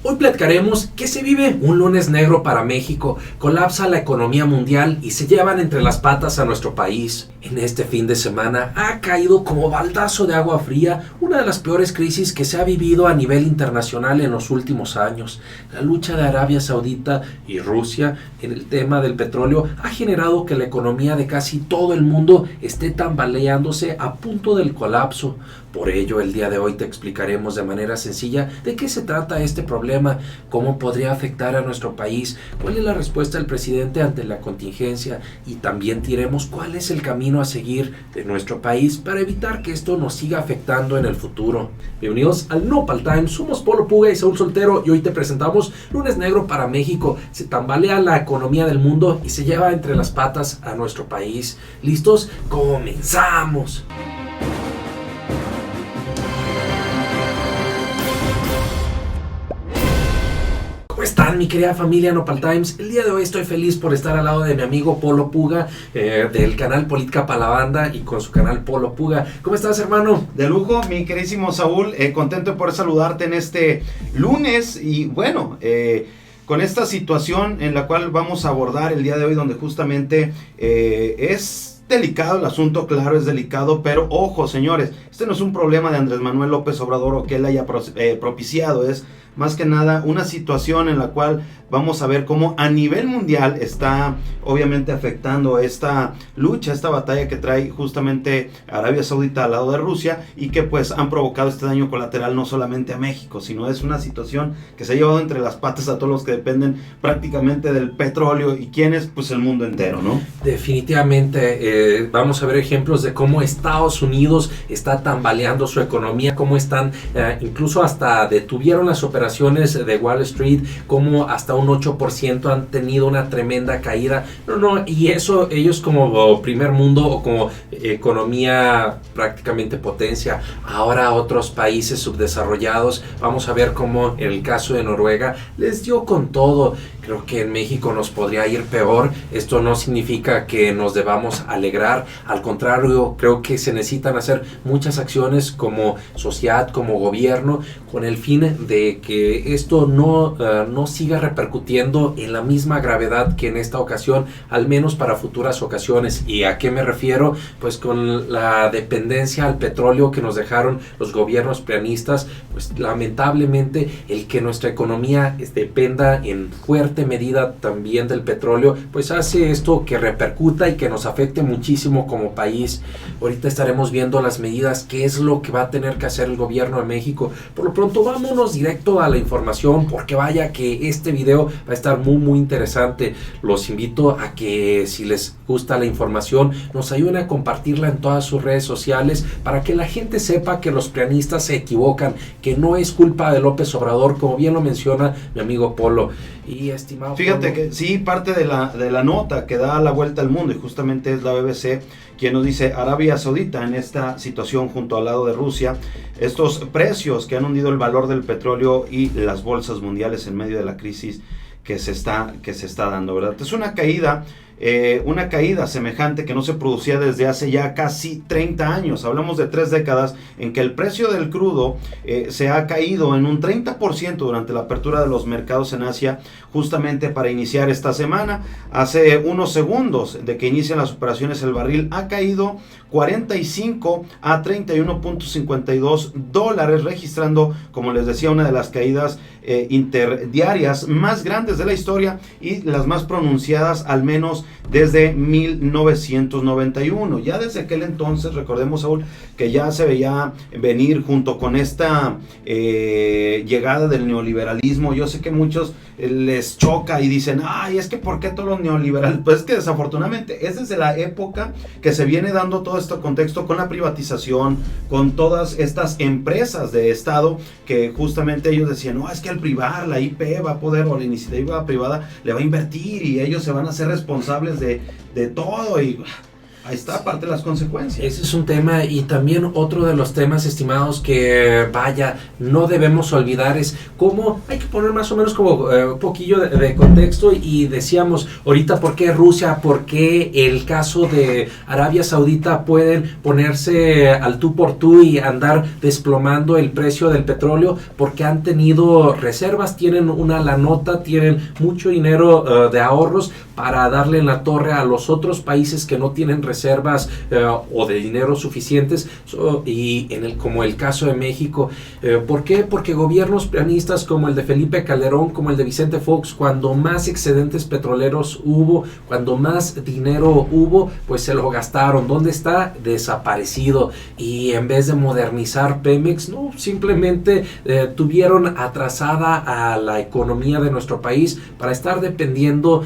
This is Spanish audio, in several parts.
Hoy platicaremos qué se vive un lunes negro para México, colapsa la economía mundial y se llevan entre las patas a nuestro país. En este fin de semana ha caído como baldazo de agua fría una de las peores crisis que se ha vivido a nivel internacional en los últimos años. La lucha de Arabia Saudita y Rusia en el tema del petróleo ha generado que la economía de casi todo el mundo esté tambaleándose a punto del colapso. Por ello, el día de hoy te explicaremos de manera sencilla de qué se trata este problema, cómo podría afectar a nuestro país, cuál es la respuesta del presidente ante la contingencia y también diremos cuál es el camino a seguir de nuestro país para evitar que esto nos siga afectando en el futuro. Bienvenidos al Nopal Time, somos Polo Puga y Saúl Soltero y hoy te presentamos Lunes Negro para México. Se tambalea la economía del mundo y se lleva entre las patas a nuestro país. ¿Listos? ¡Comenzamos! ¿Cómo están, mi querida familia Nopal Times? El día de hoy estoy feliz por estar al lado de mi amigo Polo Puga, del canal Política para la Banda y con su canal Polo Puga. ¿Cómo estás, hermano? De lujo, mi queridísimo Saúl, contento de poder saludarte en este lunes y bueno, con esta situación en la cual vamos a abordar el día de hoy, donde justamente es delicado el asunto, claro, es delicado, pero ojo, señores, este no es un problema de Andrés Manuel López Obrador o que él haya propiciado, es más que nada una situación en la cual vamos a ver cómo a nivel mundial está obviamente afectando esta lucha, esta batalla que trae justamente Arabia Saudita al lado de Rusia y que pues han provocado este daño colateral no solamente a México, sino es una situación que se ha llevado entre las patas a todos los que dependen prácticamente del petróleo y quienes, pues el mundo entero, ¿no? Definitivamente vamos a ver ejemplos de cómo Estados Unidos está tambaleando su economía, cómo están incluso hasta detuvieron las operaciones de Wall Street, como hasta un 8% han tenido una tremenda caída. Y eso ellos como primer mundo o como economía prácticamente potencia. Ahora otros países subdesarrollados, vamos a ver cómo en el caso de Noruega les dio con todo. Creo que en México nos podría ir peor. Esto no significa que nos debamos alegrar. Al contrario, creo que se necesitan hacer muchas acciones como sociedad, como gobierno, con el fin de que esto no siga repercutiendo en la misma gravedad que en esta ocasión, al menos para futuras ocasiones. ¿Y a qué me refiero? Pues con la dependencia al petróleo que nos dejaron los gobiernos prianistas, pues lamentablemente el que nuestra economía dependa en fuerte medida también del petróleo, pues hace esto que repercuta y que nos afecte muchísimo como país. Ahorita estaremos viendo las medidas, qué es lo que va a tener que hacer el gobierno de México. Por lo pronto vámonos directo a la información, porque vaya que este video va a estar muy interesante. Los invito a que si les gusta la información nos ayuden a compartirla en todas sus redes sociales para que la gente sepa que los prianistas se equivocan, que no es culpa de López Obrador, como bien lo menciona mi amigo Polo. Y estimado fíjate Polo, que sí, parte de la nota que da la vuelta al mundo y justamente es la BBC quien nos dice Arabia Saudita en esta situación junto al lado de Rusia, estos precios que han hundido el valor del petróleo y las bolsas mundiales en medio de la crisis que se está dando, ¿verdad? Es una caída semejante que no se producía desde hace ya casi 30 años. Hablamos de 3 décadas en que el precio del crudo se ha caído en un 30% durante la apertura de los mercados en Asia, justamente para iniciar esta semana. Hace unos segundos de que inician las operaciones, el barril ha caído 45 a 31.52 dólares, registrando, como les decía, una de las caídas interdiarias más grandes de la historia y las más pronunciadas al menos desde 1991. Ya desde aquel entonces, recordemos, Saúl, que ya se veía venir junto con esta llegada del neoliberalismo. Yo sé que muchos les choca y dicen, ay, es que ¿por qué todos los neoliberales? Pues es que desafortunadamente es desde la época que se viene dando todo este contexto con la privatización, con todas estas empresas de Estado que justamente ellos decían, no, es que al privar la IP va a poder, o la iniciativa privada le va a invertir y ellos se van a hacer responsables de todo y Ahí está parte de las consecuencias. Ese es un tema, y también otro de los temas, estimados, que vaya, no debemos olvidar es cómo hay que poner más o menos como un poquillo de contexto, y decíamos ahorita por qué Rusia, por qué el caso de Arabia Saudita pueden ponerse al tú por tú y andar desplomando el precio del petróleo, porque han tenido reservas, tienen una lanota, tienen mucho dinero de ahorros para darle en la torre a los otros países que no tienen reservas o de dinero suficientes, y como el caso de México. ¿Por qué? Porque gobiernos prianistas como el de Felipe Calderón, como el de Vicente Fox, cuando más excedentes petroleros hubo, cuando más dinero hubo, pues se lo gastaron. ¿Dónde está? Desaparecido. Y en vez de modernizar Pemex, no, simplemente tuvieron atrasada a la economía de nuestro país para estar dependiendo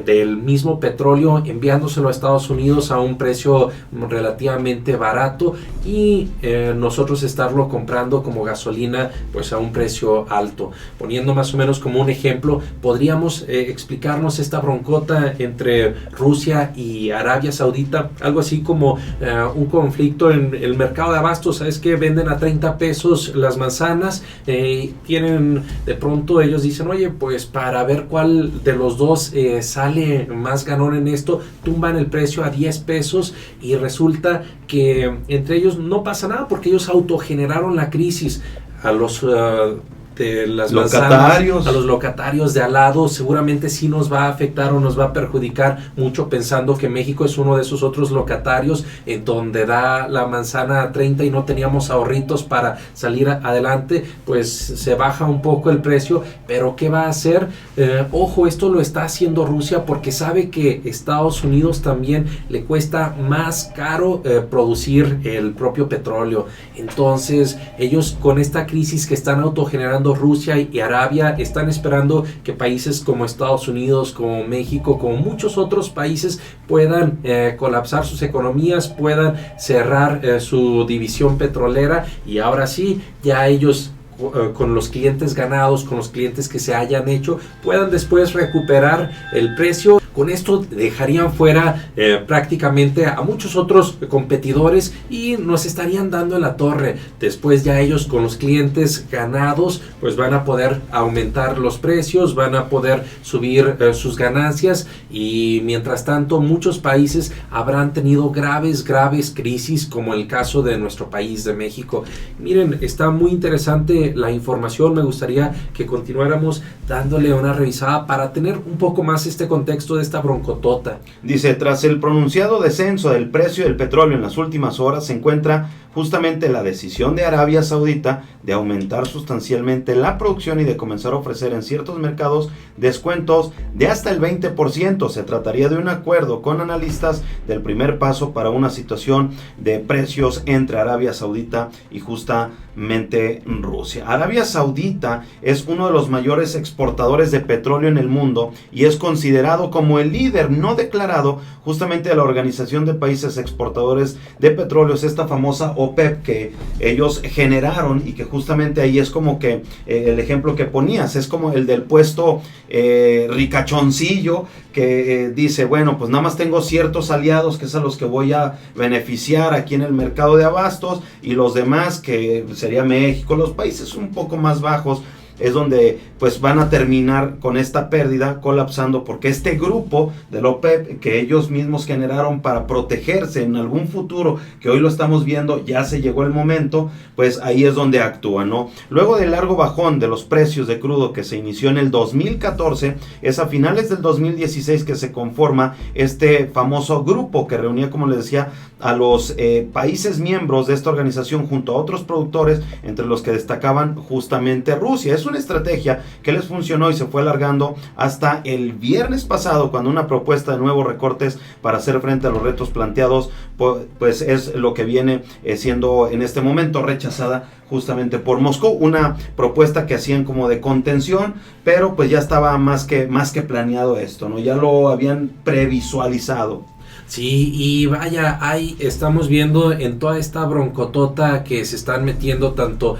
del mismo petróleo, enviándoselo a Estados Unidos a un precio relativamente barato, y nosotros estarlo comprando como gasolina pues a un precio alto. Poniendo más o menos como un ejemplo, podríamos explicarnos esta broncota entre Rusia y Arabia Saudita, algo así como un conflicto en el mercado de abastos. ¿Sabes qué? Venden a 30 pesos las manzanas, tienen, de pronto ellos dicen, oye, pues para ver cuál de los dos sale más ganón en esto, tumban el precio a 10 pesos, y resulta que entre ellos no pasa nada porque ellos autogeneraron la crisis. A los de las locatarios, manzanas, a los locatarios de al lado, seguramente sí nos va a afectar o nos va a perjudicar mucho, pensando que México es uno de esos otros locatarios en donde da la manzana a 30 y no teníamos ahorritos para salir adelante. Pues se baja un poco el precio, pero ¿qué va a hacer? Ojo, esto lo está haciendo Rusia porque sabe que Estados Unidos también le cuesta más caro producir el propio petróleo. Entonces ellos, con esta crisis que están autogenerando Rusia y Arabia, están esperando que países como Estados Unidos, como México, como muchos otros países puedan colapsar sus economías, puedan cerrar su división petrolera, y ahora sí, ya ellos con los clientes ganados, con los clientes que se hayan hecho, puedan después recuperar el precio. Con esto dejarían fuera prácticamente a muchos otros competidores y nos estarían dando en la torre. Después ya ellos, con los clientes ganados, pues van a poder aumentar los precios, van a poder subir sus ganancias, y mientras tanto muchos países habrán tenido graves crisis, como el caso de nuestro país, de México. Miren, está muy interesante la información. Me gustaría que continuáramos dándole una revisada para tener un poco más este contexto de esta broncotota. Dice, tras el pronunciado descenso del precio del petróleo en las últimas horas, se encuentra justamente la decisión de Arabia Saudita de aumentar sustancialmente la producción y de comenzar a ofrecer en ciertos mercados descuentos de hasta el 20%. Se trataría de un acuerdo con analistas del primer paso para una situación de precios entre Arabia Saudita y justamente Rusia. Arabia Saudita es uno de los mayores exportadores de petróleo en el mundo y es considerado como el líder no declarado justamente de la Organización de Países Exportadores de Petróleos, esta famosa OPEP que ellos generaron, y que justamente ahí es como que el ejemplo que ponías, es como el del puesto ricachoncillo que dice, bueno, pues nada más tengo ciertos aliados que es a los que voy a beneficiar aquí en el mercado de abastos, y los demás, que sería México, los países un poco más bajos, es donde pues van a terminar con esta pérdida, colapsando, porque este grupo de la OPEP que ellos mismos generaron para protegerse en algún futuro, que hoy lo estamos viendo, ya se llegó el momento, pues ahí es donde actúan, ¿no? Luego del largo bajón de los precios de crudo que se inició en el 2014, es a finales del 2016 que se conforma este famoso grupo que reunía, como les decía, a los países miembros de esta organización junto a otros productores, entre los que destacaban justamente Rusia. Es una estrategia que les funcionó y se fue alargando hasta el viernes pasado, cuando una propuesta de nuevos recortes para hacer frente a los retos planteados, pues es lo que viene siendo en este momento rechazada justamente por Moscú. Una propuesta que hacían como de contención, pero pues ya estaba más que planeado esto, ¿no? Ya lo habían previsualizado. Sí, y vaya, estamos viendo en toda esta broncotota que se están metiendo tanto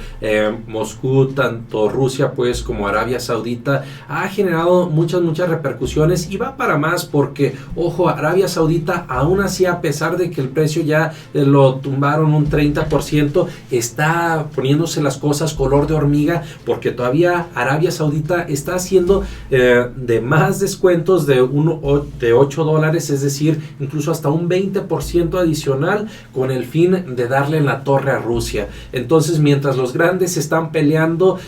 Moscú, tanto Rusia pues como Arabia Saudita, ha generado muchas repercusiones y va para más porque, ojo, Arabia Saudita aún así, a pesar de que el precio ya lo tumbaron un 30%, está poniéndose las cosas color de hormiga porque todavía Arabia Saudita está haciendo de más descuentos de $8, es decir, incluso hasta un 20% adicional con el fin de darle en la torre a Rusia. Entonces, mientras los grandes están peleando,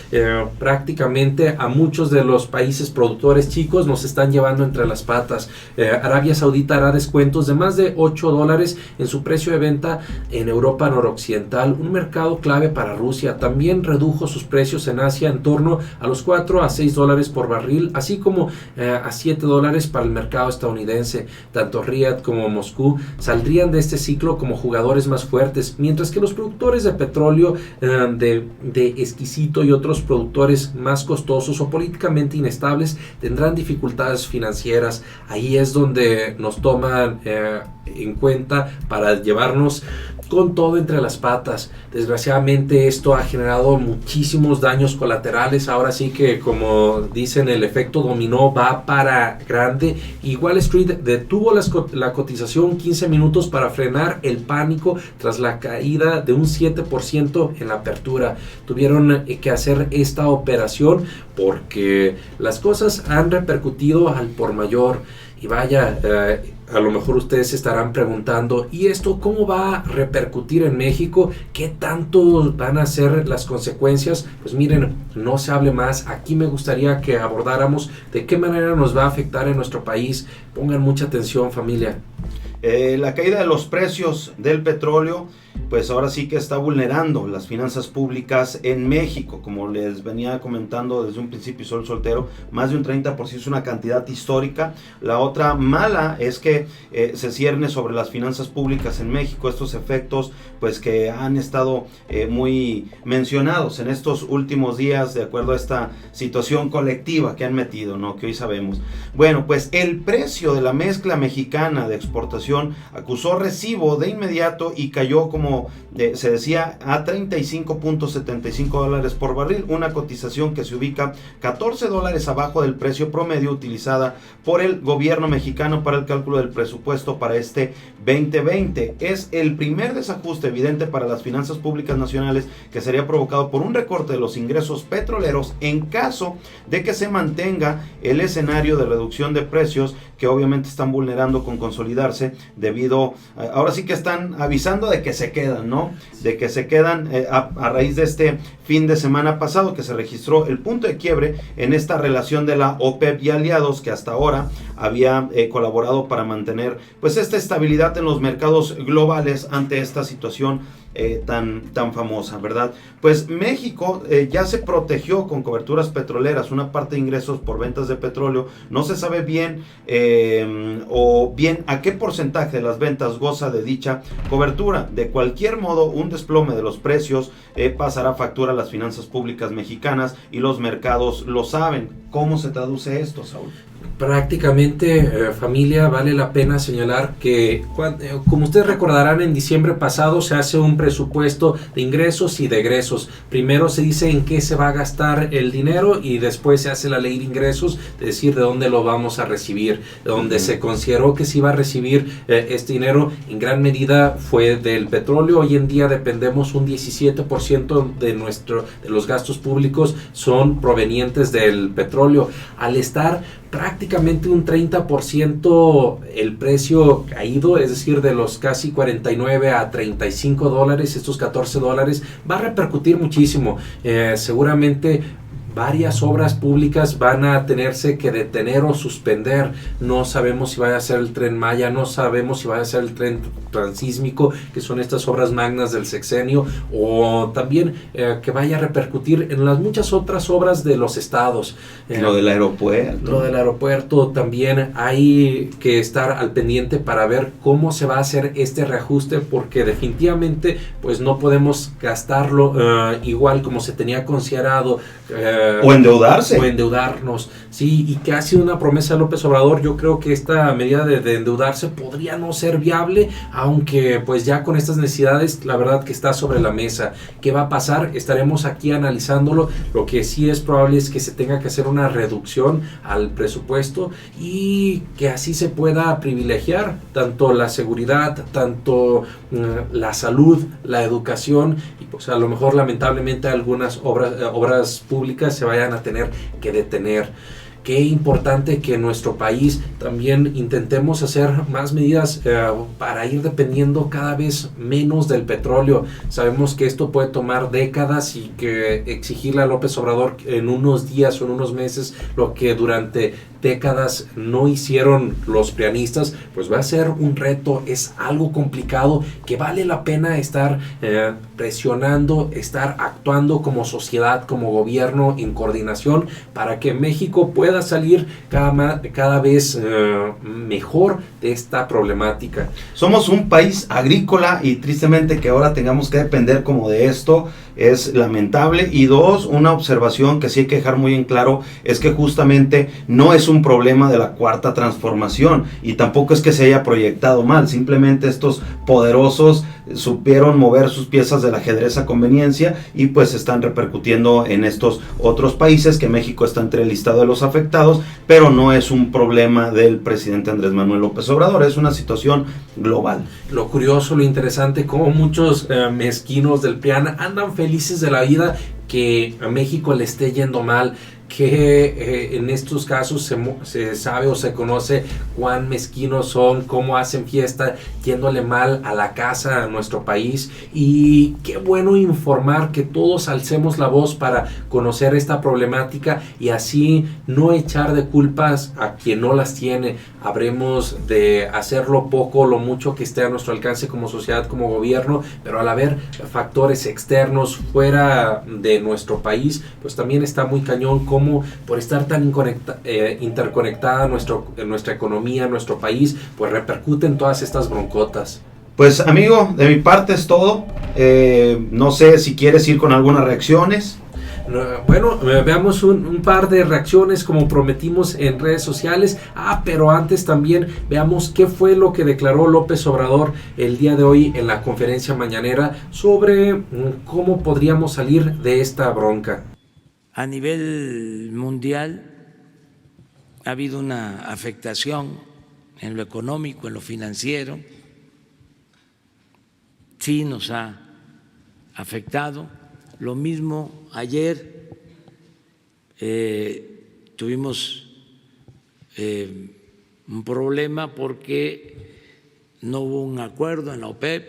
prácticamente a muchos de los países productores chicos nos están llevando entre las patas. Arabia Saudita hará descuentos de más de $8 en su precio de venta en Europa noroccidental, un mercado clave para Rusia. También redujo sus precios en Asia en torno a los $4 a $6 por barril, así como a $7 para el mercado estadounidense. Tanto Riad como Moscú saldrían de este ciclo como jugadores más fuertes, mientras que los productores de petróleo de exquisito y otros productores más costosos o políticamente inestables tendrán dificultades financieras. Ahí es donde nos toman en cuenta para llevarnos con todo entre las patas. Desgraciadamente esto ha generado muchísimos daños colaterales. Ahora sí que, como dicen, el efecto dominó va para grande y Wall Street detuvo la cotización 15 minutos para frenar el pánico tras la caída de un 7% en la apertura. Tuvieron que hacer esta operación porque las cosas han repercutido al por mayor. Y vaya, a lo mejor ustedes se estarán preguntando, ¿y esto cómo va a repercutir en México? ¿Qué tanto van a ser las consecuencias? Pues miren, no se hable más. Aquí me gustaría que abordáramos de qué manera nos va a afectar en nuestro país. Pongan mucha atención, familia. La caída de los precios del petróleo, pues ahora sí que está vulnerando las finanzas públicas en México. Como les venía comentando desde un principio, Sol Soltero, más de un 30% es una cantidad histórica. La otra mala es que se cierne sobre las finanzas públicas en México, estos efectos pues que han estado muy mencionados en estos últimos días, de acuerdo a esta situación colectiva que han metido, ¿no? Que hoy sabemos. Bueno, pues el precio de la mezcla mexicana de exportación acusó recibo de inmediato y cayó, como se decía, a $35.75 por barril, una cotización que se ubica $14 abajo del precio promedio utilizada por el gobierno mexicano para el cálculo del presupuesto para este 2020. Es el primer desajuste evidente para las finanzas públicas nacionales que sería provocado por un recorte de los ingresos petroleros en caso de que se mantenga el escenario de reducción de precios, que obviamente están vulnerando con consolidarse debido, ahora sí que están avisando de que se quedan, ¿no? De que se quedan a raíz de este fin de semana pasado que se registró el punto de quiebre en esta relación de la OPEP y aliados, que hasta ahora había colaborado para mantener pues esta estabilidad en los mercados globales ante esta situación tan famosa, ¿verdad? Pues México ya se protegió con coberturas petroleras, una parte de ingresos por ventas de petróleo. No se sabe bien a qué porcentaje de las ventas goza de dicha cobertura. De cualquier modo, un desplome de los precios pasará factura a las finanzas públicas mexicanas y los mercados lo saben. ¿Cómo se traduce esto, Saúl? Prácticamente, familia, vale la pena señalar que, como ustedes recordarán, en diciembre pasado se hace un presupuesto de ingresos y de egresos. Primero se dice en qué se va a gastar el dinero y después se hace la ley de ingresos, es decir, de dónde lo vamos a recibir. Donde se consideró que se iba a recibir este dinero en gran medida fue del petróleo. Hoy en día dependemos un 17% de los gastos públicos son provenientes del petróleo. Al estar prácticamente un 30% el precio caído, es decir, de los casi 49 a $35, estos $14 va a repercutir muchísimo. Seguramente varias obras públicas van a tenerse que detener o suspender. No sabemos si va a ser el Tren Maya, no sabemos si va a ser el tren transísmico, que son estas obras magnas del sexenio, o también que vaya a repercutir en las muchas otras obras de los estados. Lo del aeropuerto. Lo del aeropuerto también hay que estar al pendiente para ver cómo se va a hacer este reajuste, porque definitivamente pues no podemos gastarlo igual como se tenía considerado o endeudarse. O endeudarnos, sí, y que ha sido una promesa de López Obrador. Yo creo que esta medida de endeudarse podría no ser viable, aunque pues ya con estas necesidades, la verdad que está sobre la mesa. ¿Qué va a pasar? Estaremos aquí analizándolo. Lo que sí es probable es que se tenga que hacer una reducción al presupuesto y que así se pueda privilegiar tanto la seguridad, tanto la salud, la educación, y pues a lo mejor lamentablemente algunas obras públicas se vayan a tener que detener. Qué importante que en nuestro país también intentemos hacer más medidas para ir dependiendo cada vez menos del petróleo. Sabemos que esto puede tomar décadas y que exigirle a López Obrador en unos días o en unos meses lo que durante décadas no hicieron los prianistas, pues va a ser un reto, es algo complicado que vale la pena estar presionando, estar actuando como sociedad, como gobierno en coordinación para que México pueda salir cada vez mejor de esta problemática. Somos un país agrícola y tristemente que ahora tengamos que depender como de esto es lamentable. Y dos, una observación que sí hay que dejar muy en claro es que justamente no es un problema de la cuarta transformación y tampoco es que se haya proyectado mal, simplemente estos poderosos supieron mover sus piezas del ajedrez a conveniencia y pues están repercutiendo en estos otros países, que México está entre el listado de los afectados, pero no es un problema del presidente Andrés Manuel López Obrador, es una situación global. Lo curioso, lo interesante, como muchos mezquinos del PRIAN andan felices de la vida que a México le esté yendo mal, que en estos casos se sabe o se conoce cuán mezquinos son, cómo hacen fiesta yéndole mal a la casa, a nuestro país. Y qué bueno informar, que todos alcemos la voz para conocer esta problemática y así no echar de culpas a quien no las tiene. Habremos de hacer lo poco, lo mucho que esté a nuestro alcance como sociedad, como gobierno, pero al haber factores externos fuera de nuestro país, pues también está muy cañón como por estar tan interconectada nuestra economía, nuestro país, pues repercuten todas estas broncotas. Pues amigo, de mi parte es todo. No sé si quieres ir con algunas reacciones. Bueno, veamos un par de reacciones como prometimos en redes sociales. Pero antes también veamos qué fue lo que declaró López Obrador el día de hoy en la conferencia mañanera sobre cómo podríamos salir de esta bronca. A nivel mundial ha habido una afectación en lo económico, en lo financiero. Sí nos ha afectado. Lo mismo ayer tuvimos un problema porque no hubo un acuerdo en la OPEP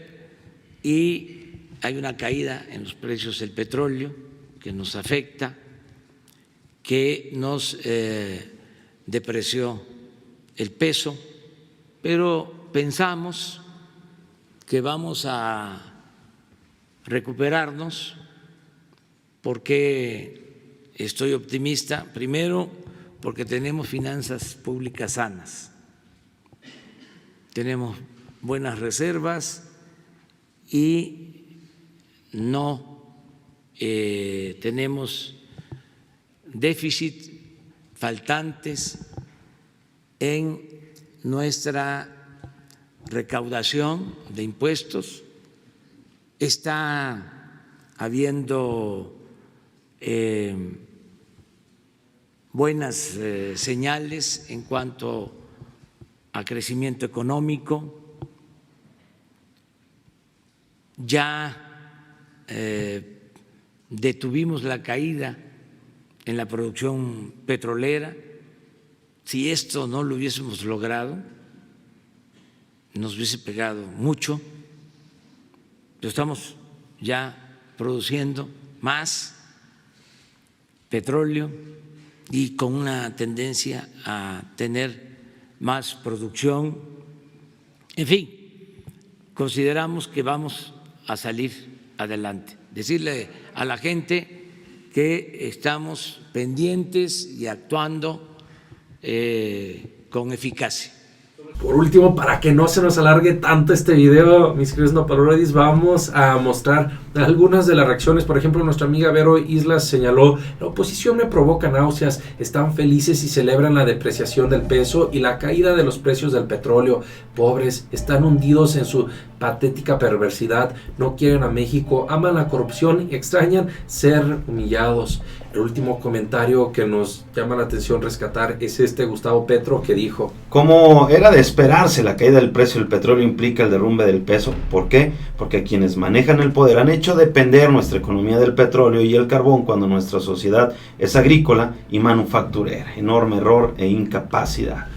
y hay una caída en los precios del petróleo que nos afecta, que nos depreció el peso, pero pensamos que vamos a recuperarnos. Porque estoy optimista? Primero, porque tenemos finanzas públicas sanas, tenemos buenas reservas y no tenemos déficit faltantes en nuestra recaudación de impuestos. Está habiendo buenas señales en cuanto a crecimiento económico. Ya detuvimos la caída en la producción petrolera. Si esto no lo hubiésemos logrado, nos hubiese pegado mucho, pero estamos ya produciendo más petróleo y con una tendencia a tener más producción. En fin, consideramos que vamos a salir adelante. Decirle a la gente que estamos pendientes y actuando con eficacia. Por último, para que no se nos alargue tanto este video, mis queridos nopaloides, vamos a mostrar Algunas de las reacciones, por ejemplo, nuestra amiga Vero Islas señaló: la oposición me provoca náuseas, están felices y celebran la depreciación del peso y la caída de los precios del petróleo. Pobres, están hundidos en su patética perversidad, no quieren a México, aman la corrupción y extrañan ser humillados. El último comentario que nos llama la atención rescatar es Gustavo Petro, que dijo: como era de esperarse, la caída del precio del petróleo implica el derrumbe del peso. ¿Por qué? Porque quienes manejan el poder han hecho depender nuestra economía del petróleo y el carbón cuando nuestra sociedad es agrícola y manufacturera. Enorme error e incapacidad.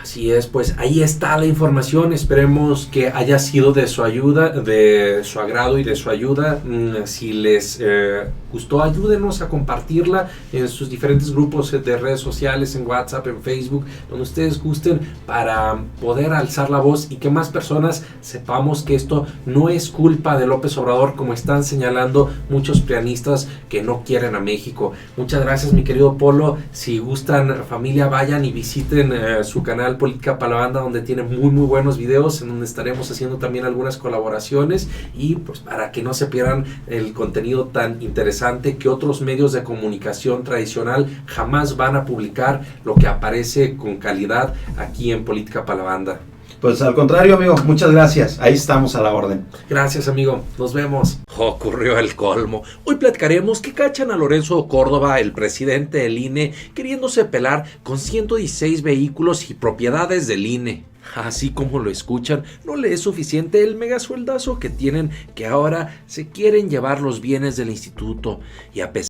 Así es, pues ahí está la información. Esperemos que haya sido de su ayuda, de su agrado y de su ayuda. Si les gustó, ayúdenos a compartirla en sus diferentes grupos de redes sociales, en WhatsApp, en Facebook, donde ustedes gusten, para poder alzar la voz y que más personas sepamos que esto no es culpa de López Obrador, como están señalando muchos prianistas que no quieren a México. Muchas gracias, mi querido Polo. Si gustan, familia, vayan y visiten su canal Política para la Banda, donde tiene muy buenos videos, en donde estaremos haciendo también algunas colaboraciones, y pues para que no se pierdan el contenido tan interesante que otros medios de comunicación tradicional jamás van a publicar, lo que aparece con calidad aquí en Política para la Banda. Pues al contrario, amigo, muchas gracias. Ahí estamos a la orden. Gracias, amigo. Nos vemos. Ocurrió el colmo. Hoy platicaremos que cachan a Lorenzo Córdoba, el presidente del INE, queriéndose pelar con 116 vehículos y propiedades del INE. Así como lo escuchan, no le es suficiente el megasueldazo que tienen, que ahora se quieren llevar los bienes del instituto, y a pesar